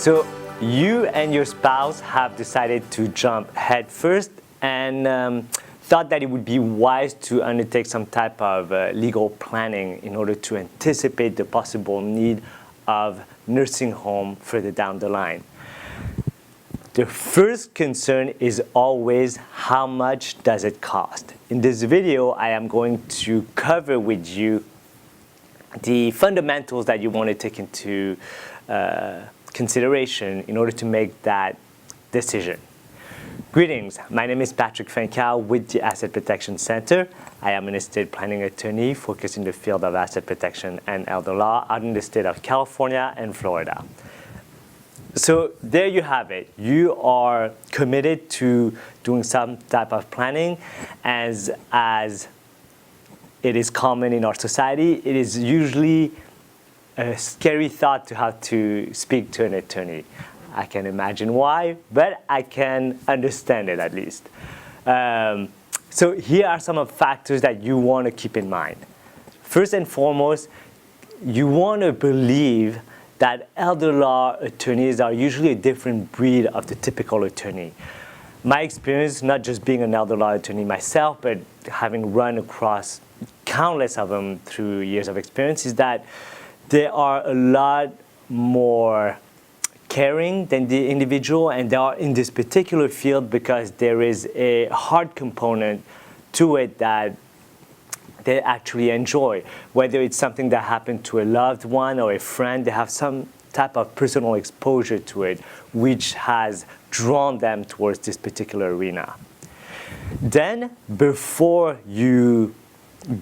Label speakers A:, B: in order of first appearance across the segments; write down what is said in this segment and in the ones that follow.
A: So you and your spouse have decided to jump headfirst and thought that it would be wise to undertake some type of legal planning in order to anticipate the possible need of nursing home further down the line. The first concern is always how much does it cost? In this video, I am going to cover with you the fundamentals that you want to take into consideration in order to make that decision. Greetings, my name is Phancao with the Asset Protection Center. I am an estate planning attorney focused in the field of asset protection and elder law out in the state of California and Florida. So there you have it. You are committed to doing some type of planning as it is common in our society. It is usually a scary thought to have to speak to an attorney. I can imagine why, but I can understand it at least. So here are some of the factors that you want to keep in mind. First and foremost, you want to believe that elder law attorneys are usually a different breed of the typical attorney. My experience, not just being an elder law attorney myself, but having run across countless of them through years of experience, is that they are a lot more caring than the individual, and they are in this particular field because there is a hard component to it that they actually enjoy. Whether it's something that happened to a loved one or a friend, they have some type of personal exposure to it, which has drawn them towards this particular arena. Then, before you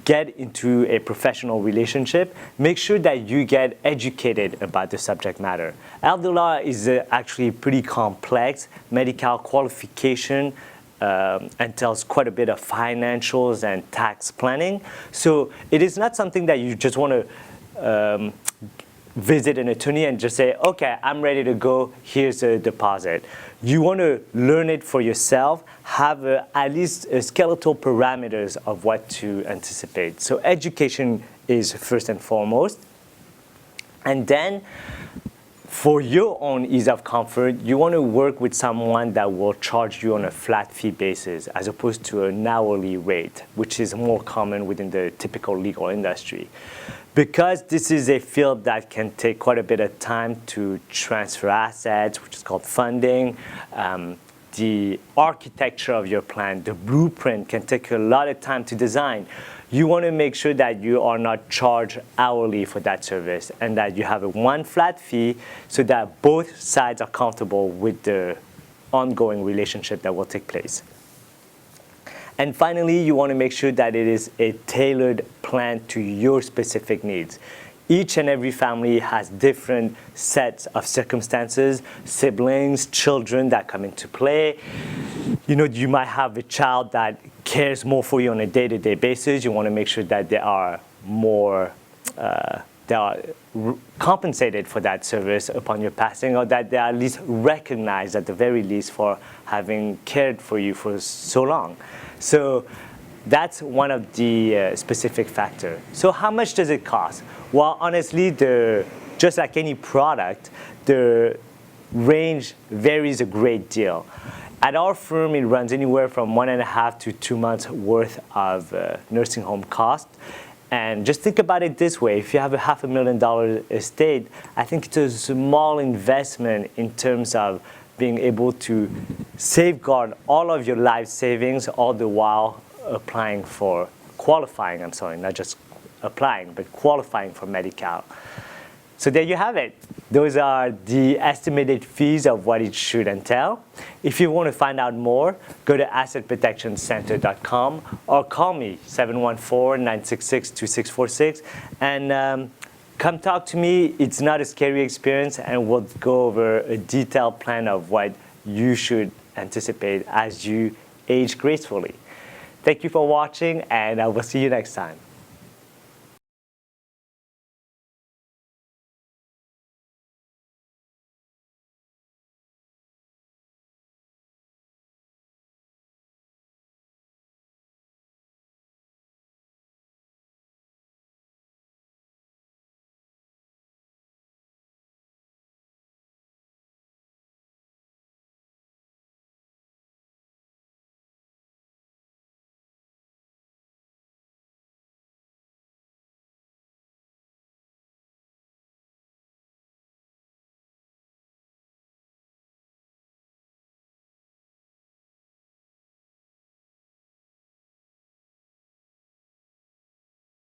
A: get into a professional relationship, make sure that you get educated about the subject matter. Elder law is actually pretty complex. Medi-Cal qualification entails quite a bit of financials and tax planning. So it is not something that you just want to visit an attorney and just say, okay, I'm ready to go, here's a deposit. You want to learn it for yourself, have at least skeletal parameters of what to anticipate. So education is first and foremost. And then for your own ease of comfort, you want to work with someone that will charge you on a flat fee basis as opposed to an hourly rate, which is more common within the typical legal industry. Because this is a field that can take quite a bit of time to transfer assets, which is called funding, the architecture of your plan, the blueprint can take a lot of time to design. You want to make sure that you are not charged hourly for that service and that you have a one flat fee so that both sides are comfortable with the ongoing relationship that will take place. And finally, you want to make sure that it is a tailored plan to your specific needs. Each and every family has different sets of circumstances, siblings, children that come into play. You know, you might have a child that cares more for you on a day-to-day basis. You want to make sure that they are compensated for that service upon your passing, or that they are at least recognized at the very least for having cared for you for so long. So that's one of the specific factors. So how much does it cost? Well, honestly, just like any product, the range varies a great deal. At our firm, it runs anywhere from 1.5 to 2 months worth of nursing home cost. And just think about it this way. If you have a $500,000 estate, I think it's a small investment in terms of being able to safeguard all of your life savings, all the while qualifying, not just applying, but qualifying for Medi-Cal. So there you have it. Those are the estimated fees of what it should entail. If you want to find out more, go to assetprotectioncenter.com or call me, 714-966-2646, and come talk to me. It's not a scary experience, and we'll go over a detailed plan of what you should anticipate as you age gracefully. Thank you for watching, and I will see you next time.